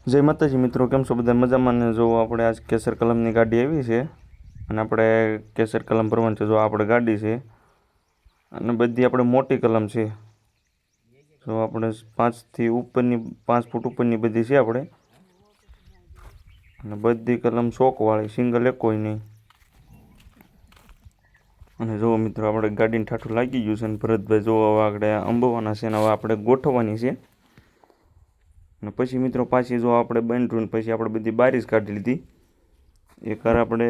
જય માતાજી મિત્રો, કેમ છો બધા? મજામાં ને? જો આપણે આજ કેસર કલમની ગાડી આવી છે અને આપણે કેસર કલમ ભરવાની છે. જો આપણે ગાડી છે અને બધી આપણે મોટી કલમ છે. જો આપણે 5 ફૂટ ઉપરની બધી છે આપણે, અને બધી કલમ શોકવાળી, સિંગલ એક કોઈ નહીં. અને જો મિત્રો આપણે ગાડીને ઠાઠું લાગી ગયું છે અને ભરતભાઈ જો હવે આપણે અંબવાના છે અને હવે આપણે ગોઠવવાની છે. અને પછી મિત્રો પાછી જો આપણે બન્યું પછી આપણે બધી બારીશ કાઢી લીધી. એકવાર આપણે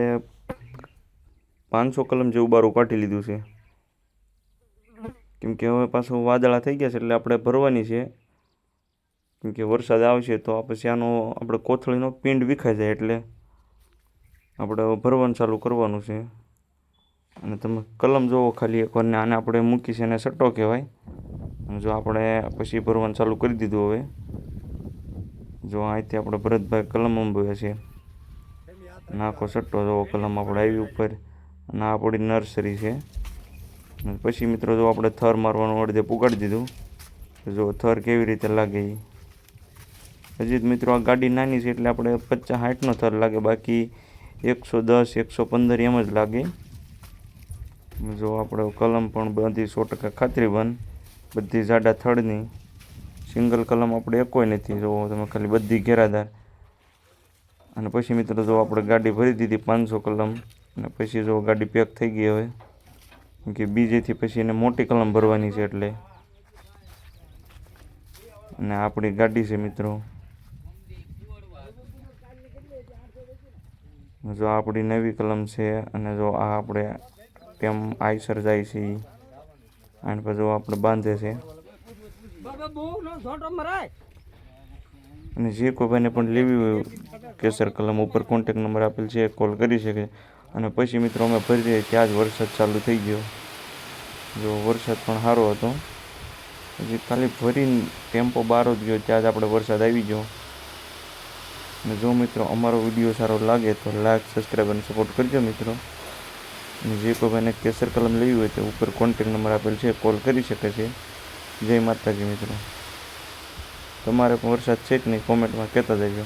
500 કલમ જેવું બારું કાઢી લીધું છે, કેમ કે હવે પાછું વાદળા થઈ ગયા છે એટલે આપણે ભરવાની છે. કેમ કે વરસાદ આવશે તો પછી આનો આપણે કોથળીનો પિંડ વિખાઈ જાય એટલે આપણે ભરવાનું ચાલુ કરવાનું છે. અને તમે કલમ જોવો ખાલી એકવાર, ને આને આપણે મૂકી છે એને સટ્ટો કહેવાય. અને જો આપણે પછી ભરવાનું ચાલુ કરી દીધું. હવે જો અહીંથી આપણે ભરતભાઈ કલમ અંબાવ્યા છે, નાખો સટ્ટો. જો કલમ આપણે આવી ઉપર, અને આ આપણી નર્સરી છે. અને પછી મિત્રો જો આપણે થર મારવાનું અડધે પુગાડી દીધું. જો થર કેવી રીતે લાગે એ. હજી મિત્રો આ ગાડી નાની છે એટલે આપણે 50-60નો થર લાગે, બાકી 110-115 એમ જ લાગે. જો આપણે કલમ પણ બધી 100% ખાતરી બંધ, બધી જાડા થડની, સિંગલ કલમ આપણે એકોય નથી. જો તમે ખાલી બધી ઘેરાદાર. અને પછી મિત્રો જો આપણે ગાડી ભરી દીધી 500 કલમ, અને પછી જો ગાડી પેક થઈ ગઈ. હવે કે બીજેથી પછી એને મોટી કલમ ભરવાની છે એટલે. અને આપણી ગાડી છે મિત્રો. જો આપણી નવી કલમ છે. અને જો આ આપણે કેમ આઈસર જાય છે એ, અને પછી જો આપણે બાંધે છે. અને જે કોઈ ભાઈને પણ લેવી હોય કેસર કલમ, ઉપર કોન્ટેક નંબર આપેલ છે, કોલ કરી શકે. અને પછી મિત્રો અમે ભરીએ ત્યાં જ વરસાદ ચાલુ થઈ ગયો. જો વરસાદ પણ સારો હતો. પછી ખાલી ભરીને ટેમ્પો બહાર જ ગયો ત્યાં જ આપણે વરસાદ આવી ગયો. અને જો મિત્રો અમારો વિડીયો સારો લાગે તો લાઈક, સબસ્ક્રાઈબ અને સપોર્ટ કરજો મિત્રો. અને જે કોઈ ભાઈને કેસર કલમ લેવી હોય તો ઉપર કોન્ટેક નંબર આપેલ છે, કોલ કરી શકે છે. જય માતાજી મિત્રો. તમારે પણ વરસાદ છે કે નહીં કોમેન્ટમાં કહેતા જજો.